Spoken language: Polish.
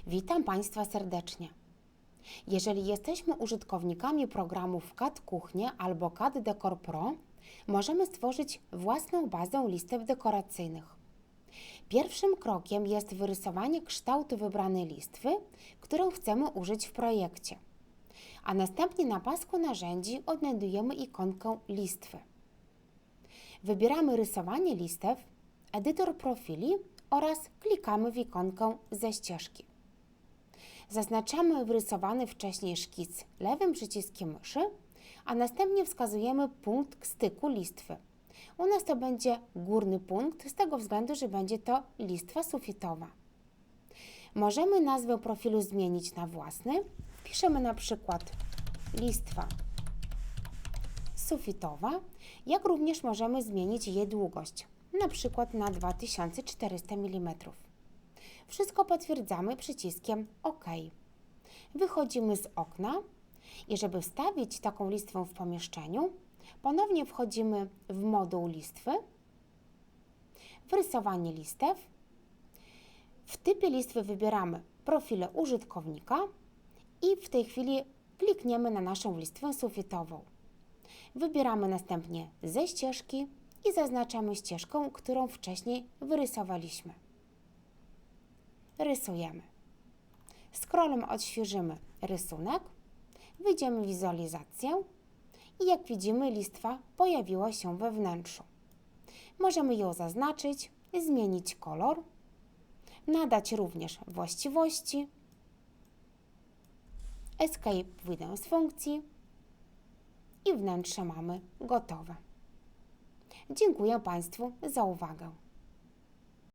Witam Państwa serdecznie. Jeżeli jesteśmy użytkownikami programów CAD Kuchnia albo CAD Decor Pro, możemy stworzyć własną bazę listew dekoracyjnych. Pierwszym krokiem jest wyrysowanie kształtu wybranej listwy, którą chcemy użyć w projekcie. A następnie na pasku narzędzi odnajdujemy ikonkę listwy. Wybieramy rysowanie listew, edytor profili oraz klikamy w ikonkę ze ścieżki. Zaznaczamy wyrysowany wcześniej szkic lewym przyciskiem myszy, a następnie wskazujemy punkt styku listwy. U nas to będzie górny punkt z tego względu, że będzie to listwa sufitowa. Możemy nazwę profilu zmienić na własny. Wpiszemy na przykład listwa sufitowa, jak również możemy zmienić jej długość, na przykład na 2400 mm. Wszystko potwierdzamy przyciskiem OK. Wychodzimy z okna i żeby wstawić taką listwę w pomieszczeniu, ponownie wchodzimy w moduł listwy, w rysowanie listew. W typie listwy wybieramy profile użytkownika i w tej chwili klikniemy na naszą listwę sufitową. Wybieramy następnie ze ścieżki i zaznaczamy ścieżkę, którą wcześniej wyrysowaliśmy. Rysujemy. Scrollem odświeżymy rysunek, wyjdziemy w wizualizację i jak widzimy listwa pojawiła się we wnętrzu. Możemy ją zaznaczyć, zmienić kolor, nadać również właściwości. Escape wyjdę z funkcji i wnętrze mamy gotowe. Dziękuję Państwu za uwagę.